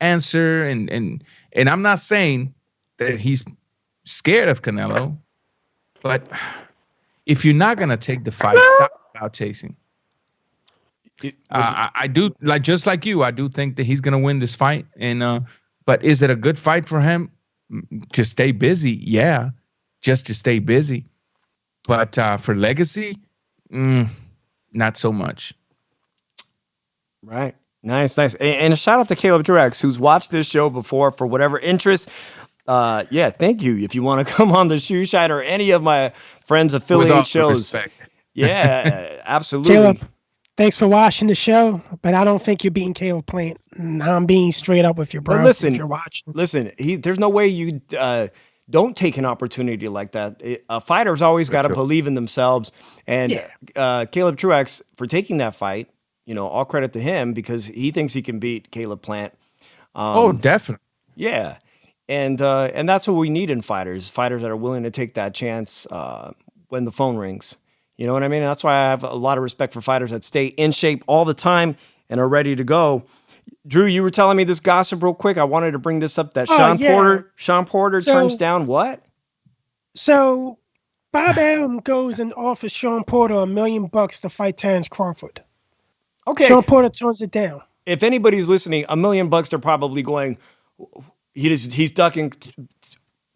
Speaker 2: answer. And I'm not saying that he's scared of Canelo, but if you're not going to take the fight, stop about chasing. I do, just like you, I do think that he's going to win this fight. But is it a good fight for him to stay busy? Yeah, just to stay busy. But for legacy, not so much.
Speaker 1: Right. Nice. And a shout out to Caleb Truax, who's watched this show before for whatever interest. Thank you. If you want to come on the Shoeshine or any of my friends' affiliate shows. Yeah, absolutely.
Speaker 3: Caleb, thanks for watching the show, but I don't think you're beating Caleb Plant. I'm being straight up with you, bro.
Speaker 1: Listen,
Speaker 3: if you're watching.
Speaker 1: Listen, there's no way you don't take an opportunity like that. A fighter's always got to believe in themselves. And Caleb Truax, for taking that fight, all credit to him because he thinks he can beat Caleb Plant.
Speaker 2: Definitely.
Speaker 1: Yeah. And that's what we need in fighters that are willing to take that chance when the phone rings. You know what I mean? And that's why I have a lot of respect for fighters that stay in shape all the time and are ready to go. Drew, you were telling me this gossip real quick. I wanted to bring this up that Sean Porter turns down what?
Speaker 3: So Bob Arum goes and offers Sean Porter $1 million to fight Terrence Crawford.
Speaker 1: Okay.
Speaker 3: Sean Porter turns it down.
Speaker 1: If anybody's listening, $1 million, they're probably going, he's ducking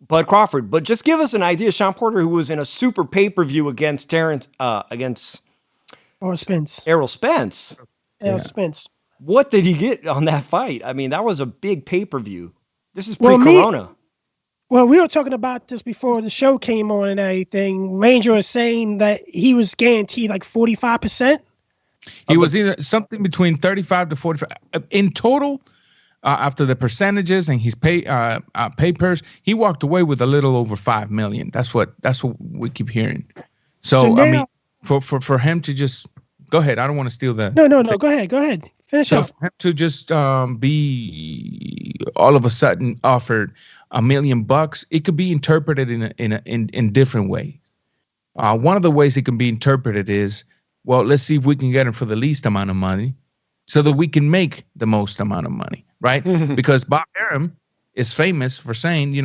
Speaker 1: Bud Crawford. But just give us an idea. Sean Porter, who was in a super pay-per-view against against
Speaker 3: Errol Spence.
Speaker 1: Errol Spence. What did he get on that fight? I mean, that was a big pay-per-view. This is pre-corona.
Speaker 3: Well, we were talking about this before the show came on and everything. Ranger was saying that he was guaranteed like 45%.
Speaker 2: He was either something between 35 to 45 in total. After the percentages and his papers, he walked away with a little over $5 million. That's what we keep hearing. So now, I mean, for him to just go ahead. I don't want to steal that.
Speaker 3: No. Go ahead. Finish up.
Speaker 2: For him to just be all of a sudden offered $1 million, it could be interpreted in different ways. One of the ways it can be interpreted is, well, let's see if we can get him for the least amount of money, so that we can make the most amount of money. Right? Because Bob Arum is famous for saying,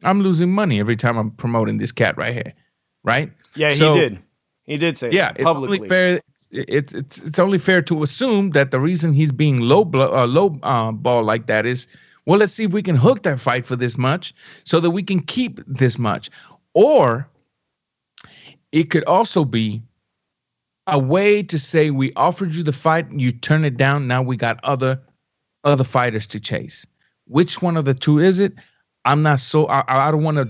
Speaker 2: I'm losing money every time I'm promoting this cat right here. Right?
Speaker 1: Yeah, he did. He did say that publicly.
Speaker 2: It's only fair. It's only fair to assume that the reason he's being low ball like that is, well, let's see if we can hook that fight for this much so that we can keep this much. Or it could also be a way to say we offered you the fight, you turn it down. Now we got other fighters to chase. Which one of the two is it? I'm not so. I don't want to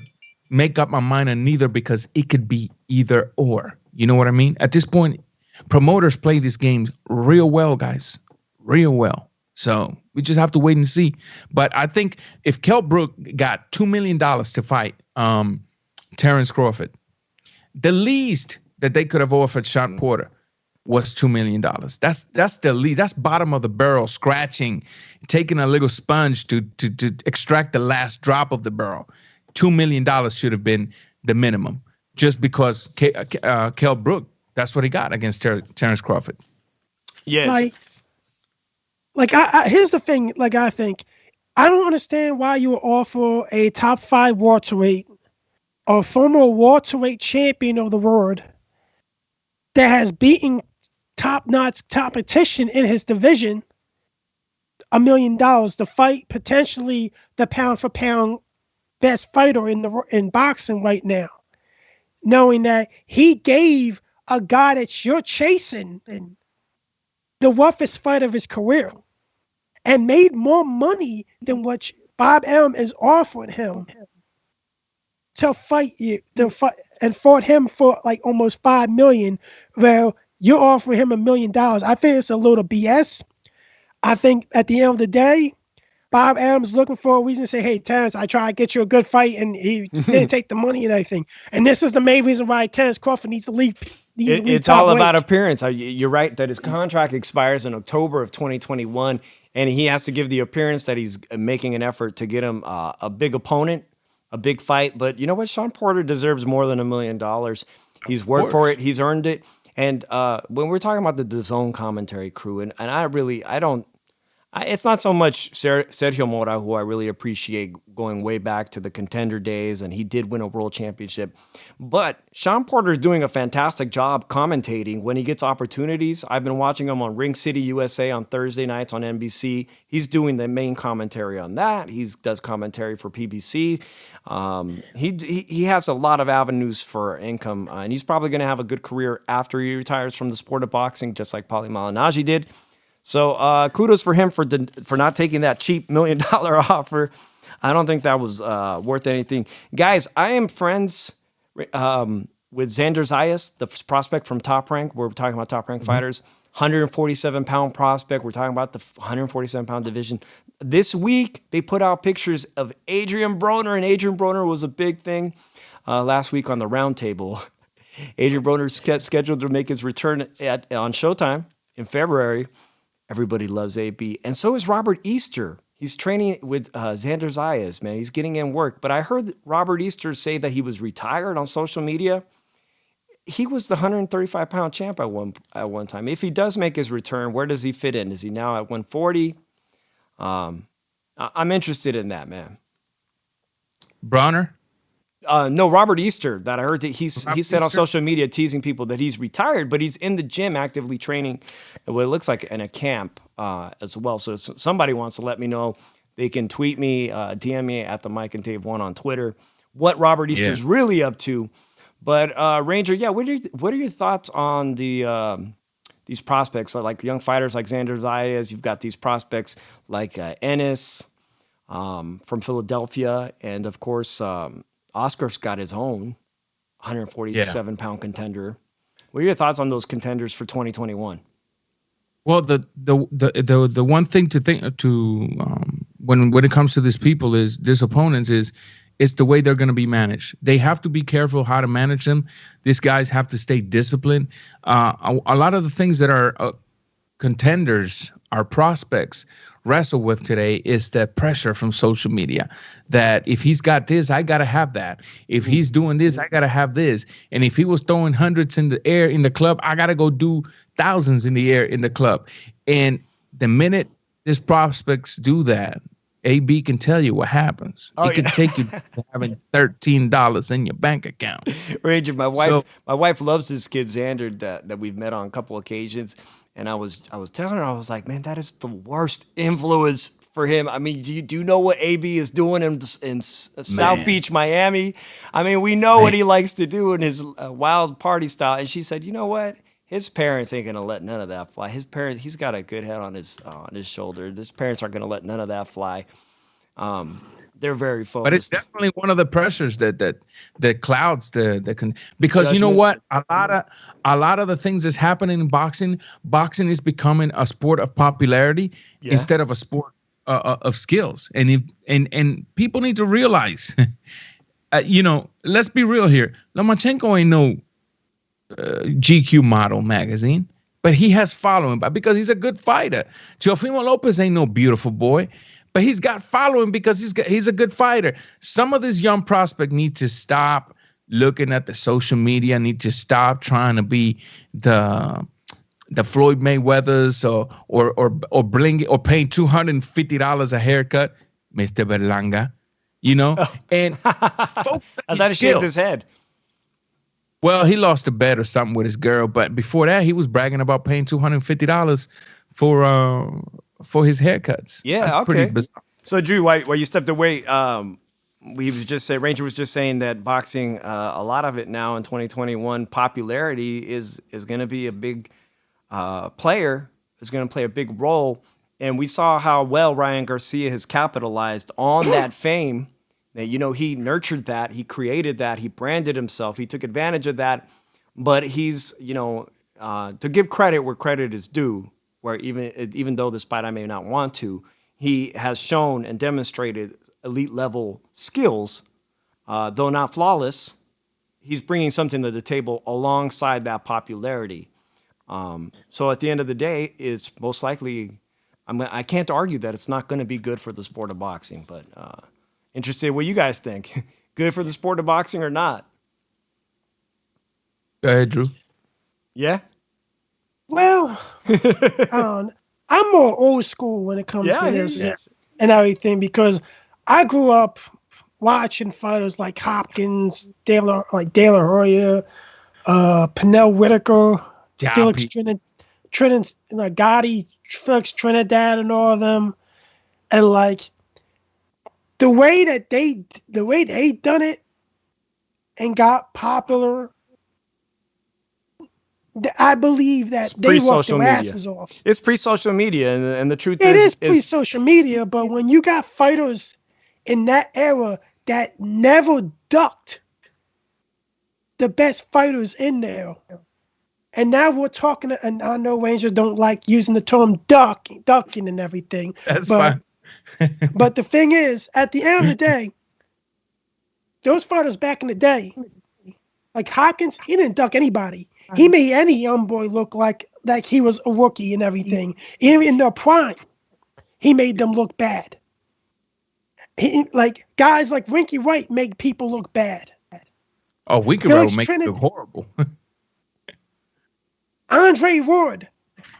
Speaker 2: make up my mind on neither because it could be either or. You know what I mean? At this point, promoters play these games real well, guys. Real well. So we just have to wait and see. But I think if Kell Brook got $2 million to fight Terrence Crawford, the least that they could have offered Sean Porter was $2 million. That's the least. That's bottom of the barrel, scratching, taking a little sponge to extract the last drop of the barrel. $2 million should have been the minimum, just because Kell Brook, that's what he got against Terrence Crawford.
Speaker 1: Yes.
Speaker 3: I here's the thing. Like, I think I don't understand why you would offer a top 5 welterweight, a former welterweight champion of the world that has beaten top-notch competition in his division $1 million to fight potentially the pound-for-pound best fighter in boxing right now, knowing that he gave a guy that you're chasing and the roughest fight of his career and made more money than what Bob Arum is offering him to fight you, and fought him for like almost $5 million. Well, you're offering him $1 million. I think it's a little BS. I think at the end of the day, Bob Arum's looking for a reason to say, "Hey, Terrence, I tried to get you a good fight, and he didn't take the money and everything." And this is the main reason why Terrence Crawford needs to leave.
Speaker 1: It's all about appearance. You're right that his contract expires in October of 2021, and he has to give the appearance that he's making an effort to get him a big opponent, a big fight. But you know what? Sean Porter deserves more than $1 million. He's worked for it. He's earned it. And when we're talking about the DAZN commentary crew, and I don't. It's not so much Sergio Mora, who I really appreciate, going way back to the Contender days, and he did win a world championship. But Sean Porter is doing a fantastic job commentating when he gets opportunities. I've been watching him on Ring City USA on Thursday nights on NBC. He's doing the main commentary on that. He does commentary for PBC. He has a lot of avenues for income, and he's probably going to have a good career after he retires from the sport of boxing, just like Paulie Malignaggi did. So kudos for him for not taking that cheap $1 million offer. I don't think that was worth anything. Guys, I am friends with Xander Zayas, the prospect from Top Rank. We're talking about Top Rank fighters. 147-pound prospect. We're talking about the 147-pound division. This week, they put out pictures of Adrian Broner, and Adrian Broner was a big thing last week on the roundtable. Adrian Broner scheduled to make his return on Showtime in February. Everybody loves AB. And so is Robert Easter. He's training with Xander Zayas, man. He's getting in work. But I heard Robert Easter say that he was retired on social media. He was the 135-pound champ at one time. If he does make his return, where does he fit in? Is he now at 140? I'm interested in that, man.
Speaker 2: Bronner?
Speaker 1: No, Robert Easter. That I heard that he said on social media, teasing people that he's retired, but he's in the gym actively training. What it looks like in a camp as well. So if somebody wants to let me know, they can tweet me, DM me at the Mike and Dave 1 on Twitter, what Robert Easter's really up to. But Ranger, what are your thoughts on these prospects? So like young fighters like Xander Zayas, you've got these prospects like Ennis from Philadelphia, and of course. Oscar's got his own 147-pound contender. What are your thoughts on those contenders for 2021?
Speaker 2: Well, the one thing to think when it comes to these people is these opponents is the way they're going to be managed. They have to be careful how to manage them. These guys have to stay disciplined. A lot of the things that are contenders, our prospects, wrestle with today is the pressure from social media that if he's got this, I got to have that. If he's doing this, I got to have this. And if he was throwing hundreds in the air in the club, I got to go do thousands in the air in the club. And the minute these prospects do that, AB can tell you what happens. It can take you to having $13 in your bank account.
Speaker 1: Ranger, my wife loves this kid Xander that we've met on a couple occasions. And I was telling her, I was like, man, that is the worst influence for him. I mean, do you know what AB is doing in South Beach, Miami? I mean, we know what he likes to do in his wild party style. And she said, you know what? His parents ain't gonna let none of that fly. His parents, he's got a good head on his shoulder. His parents aren't gonna let none of that fly. They're very focused.
Speaker 2: But it's definitely one of the pressures that clouds because
Speaker 1: Judgment.
Speaker 2: you know what, a lot of the things that's happening in boxing is becoming a sport of popularity instead of a sport of skills, and people need to realize, let's be real here. Lomachenko ain't no GQ model magazine, but he has following because he's a good fighter. Teofimo Lopez ain't no beautiful boy, but he's got following because he's a good fighter. Some of this young prospect need to stop looking at the social media, need to stop trying to be the Floyd Mayweathers or bling or paying $250 a haircut, Mr. Berlanga, and folks,
Speaker 1: I thought he shaved his head.
Speaker 2: Well, he lost a bet or something with his girl, but before that, he was bragging about paying $250 for his haircuts.
Speaker 1: Yeah,
Speaker 2: that's
Speaker 1: okay.
Speaker 2: Pretty bizarre.
Speaker 1: So, Drew, while you stepped away, Ranger was just saying that boxing, a lot of it now in 2021, popularity is going to be a big player. Is going to play a big role, and we saw how well Ryan Garcia has capitalized on that fame. That, he nurtured that, he created that, he branded himself, he took advantage of that. But he's, to give credit where credit is due, where even though despite I may not want to, he has shown and demonstrated elite level skills, though not flawless. He's bringing something to the table alongside that popularity. So at the end of the day, it's most likely, I can't argue that it's not going to be good for the sport of boxing, but interested what you guys think. Good for the sport of boxing or not?
Speaker 2: Go ahead, Drew.
Speaker 1: Yeah?
Speaker 3: Well, I'm more old school when it comes to this and everything, because I grew up watching fighters like Hopkins, De La Hoya, Pernell Whitaker, Felix Gotti, Felix Trinidad, and all of them. And like the way they done it and got popular, I believe that they worked their asses off.
Speaker 1: It's pre-social media, and the truth
Speaker 3: it is pre-social media. But when you got fighters in that era that never ducked the best fighters in there, and now we're talking, and I know Rangers don't like using the term ducking and everything.
Speaker 2: That's fine.
Speaker 3: But the thing is, at the end of the day, those fighters back in the day, like Hopkins, he didn't duck anybody. He made any young boy look like he was a rookie and everything. Even in their prime, he made them look bad. Like guys like Rinky Wright make people look bad.
Speaker 2: Oh, Rinky Wright make them look horrible.
Speaker 3: Andre Ward,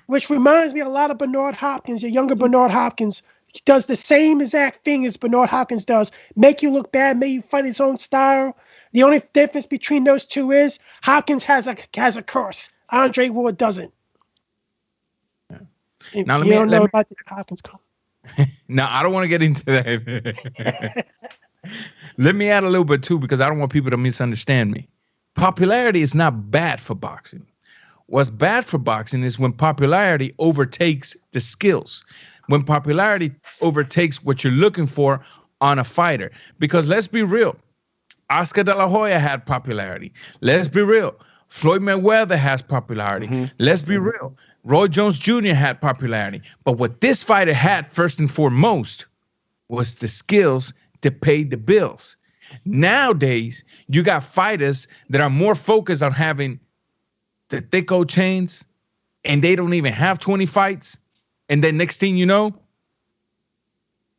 Speaker 3: which reminds me a lot of Bernard Hopkins, your younger Bernard Hopkins, does the same exact thing as Bernard Hopkins does. Make you look bad, make you fight his own style. The only difference between those two is Hopkins has a curse. Andre Ward doesn't. Yeah. Now, let me about the Hopkins comment.
Speaker 2: No, I don't want to get into that. Let me add a little bit too, because I don't want people to misunderstand me. Popularity is not bad for boxing. What's bad for boxing is when popularity overtakes the skills. When popularity overtakes what you're looking for on a fighter. Because let's be real, Oscar de La Hoya had popularity. Let's be real, Floyd Mayweather has popularity. Mm-hmm. Let's be real, Roy Jones Jr. had popularity. But what this fighter had first and foremost was the skills to pay the bills. Nowadays, you got fighters that are more focused on having the thick old chains, and they don't even have 20 fights. And then next thing you know,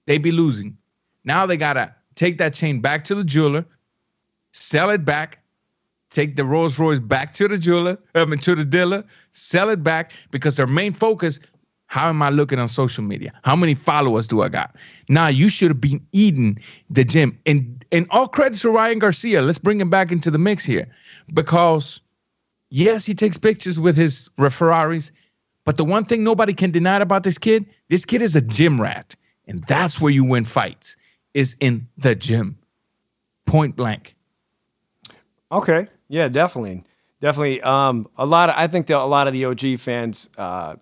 Speaker 2: they be losing. Now they got to take that chain back to the jeweler, sell it back, take the Rolls Royce back to the jeweler, to the dealer, sell it back, because their main focus, how am I looking on social media? How many followers do I got? Now, you should have been eating the gym. And all credit to Ryan Garcia. Let's bring him back into the mix here. Because, yes, he takes pictures with his Ferraris. But the one thing nobody can deny about this kid is a gym rat. And that's where you win fights, is in the gym. Point blank.
Speaker 1: Okay. Yeah, definitely. I think that a lot of the OG fans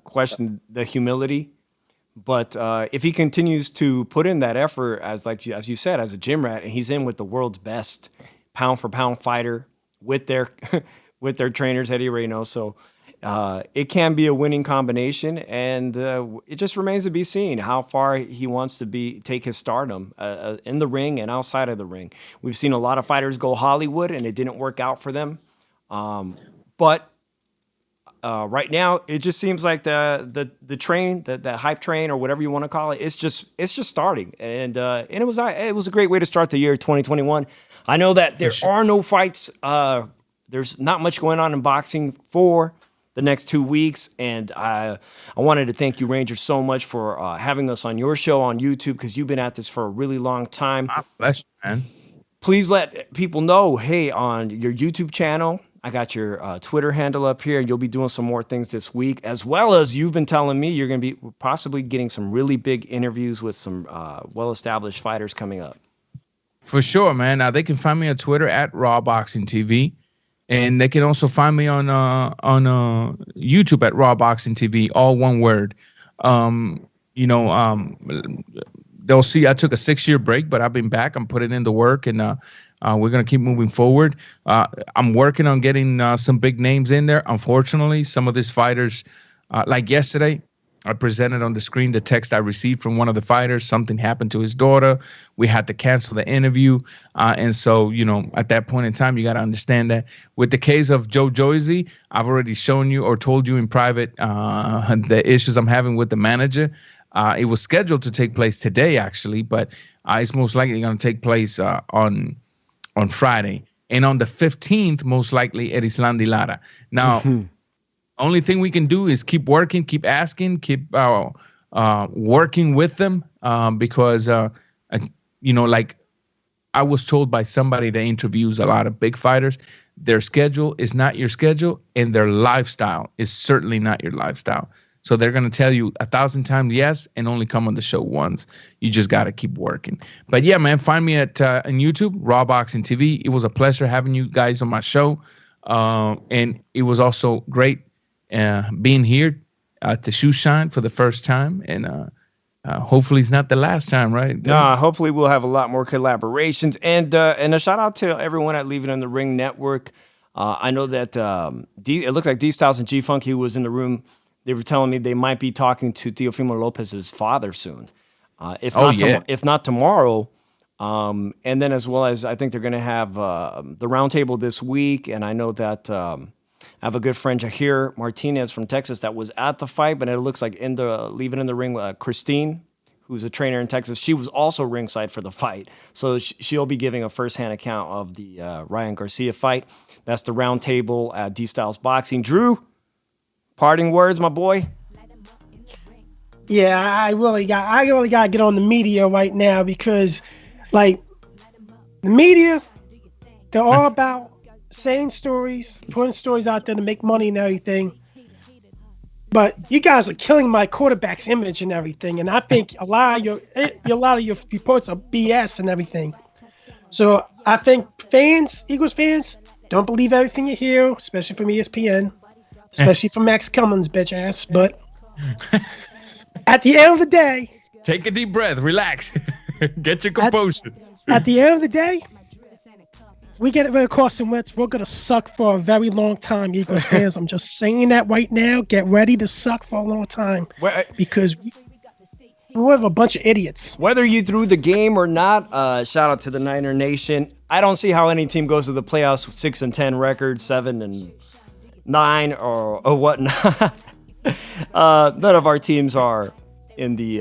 Speaker 1: question the humility But if he continues to put in that effort, as you said, as a gym rat, and he's in with the world's best pound for pound fighter with their with their trainers, Eddie Reyno, so it can be a winning combination, and it just remains to be seen how far he wants to take his stardom in the ring and outside of the ring. We've seen a lot of fighters go Hollywood, and it didn't work out for them. But right now, it just seems like the train, the hype train, or whatever you want to call it, it's just starting, and it was a great way to start the year 2021. I know that there are no fights. There's not much going on in boxing for the next 2 weeks, and I wanted to thank you, Ranger, so much for having us on your show on YouTube, because you've been at this for a really long time.
Speaker 2: My pleasure, man.
Speaker 1: Please let people know, hey, on your YouTube channel, I got your Twitter handle up here, and you'll be doing some more things this week, as well as you've been telling me you're going to be possibly getting some really big interviews with some well-established fighters coming up.
Speaker 2: For sure, man. Now they can find me on Twitter at Raw Boxing TV, and they can also find me on YouTube at Raw Boxing TV, all one word. They'll see I took a 6-year break, but I've been back. I'm putting in the work, and we're going to keep moving forward. I'm working on getting some big names in there. Unfortunately, some of these fighters, like yesterday, I presented on the screen the text I received from one of the fighters. Something happened to his daughter. We had to cancel the interview. And so, at that point in time, you got to understand that. With the case of Joe Joyce, I've already shown you or told you in private the issues I'm having with the manager. It was scheduled to take place today, actually, but it's most likely going to take place on Friday. And on the 15th, most likely, at Islandi Lara. Now, only thing we can do is keep working, keep asking, keep working with them because, like I was told by somebody that interviews a lot of big fighters, their schedule is not your schedule, and their lifestyle is certainly not your lifestyle. So they're going to tell you 1,000 times yes and only come on the show once. You just got to keep working. But yeah, man, find me at on YouTube, Raw Boxing TV. It was a pleasure having you guys on my show. And it was also great being here to Shoeshine for the first time. And hopefully it's not the last time, right?
Speaker 1: No, hopefully we'll have a lot more collaborations. And a shout out to everyone at Leave It in the Ring Network. I know that it looks like D-Styles and G-Funk, he was in the room. They were telling me they might be talking to Teofimo Lopez's father soon, if not tomorrow. And then as well as I think they're going to have the roundtable this week. And I know that I have a good friend, Jahir Martinez from Texas, that was at the fight. But it looks like in the Leave It in the Ring, Christine, who's a trainer in Texas, she was also ringside for the fight. So she'll be giving a firsthand account of the Ryan Garcia fight. That's the roundtable at D-Styles Boxing. Drew, parting words, my boy.
Speaker 3: Yeah, I really got to get on the media right now because, like, the media, they're all about saying stories, putting stories out there to make money and everything. But you guys are killing my quarterback's image and everything, and I think a lot of your reports are BS and everything. So I think Eagles fans, don't believe everything you hear, especially from ESPN. Especially from Max Cummins, bitch ass. But at the end of the day,
Speaker 2: take a deep breath, relax, get your composure.
Speaker 3: At the end of the day, we get rid of Carson Wentz. We're gonna suck for a very long time, Eagles fans. I'm just saying that right now. Get ready to suck for a long time because we're a bunch of idiots.
Speaker 1: Whether you threw the game or not, shout out to the Niner Nation. I don't see how any team goes to the playoffs with 6-10 record, 7-9 or whatnot. None of our teams are in the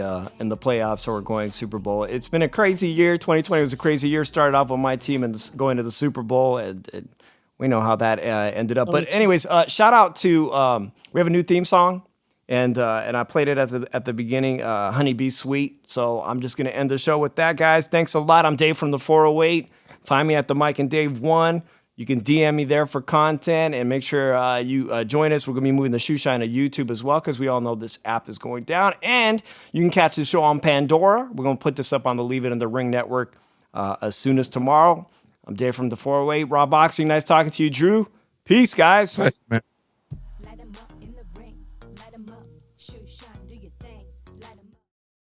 Speaker 1: playoffs or going Super Bowl. It's been a crazy year. 2020 was a crazy year. Started off with my team and going to the Super Bowl, and we know how that ended up. But anyways, shout out to we have a new theme song, and I played it at the beginning, Honey Bee Sweet. So I'm just gonna end the show with that, guys. Thanks a lot. I'm Dave from the 408. Find me at the Mike and Dave 1. You can DM me there for content, and make sure you join us. We're going to be moving the Shoeshine to YouTube as well, because we all know this app is going down. And you can catch the show on Pandora. We're going to put this up on the Leave It in the Ring Network as soon as tomorrow. I'm Dave from the 408 Raw Boxing. Nice talking to you, Drew. Peace, guys.
Speaker 2: Nice, man.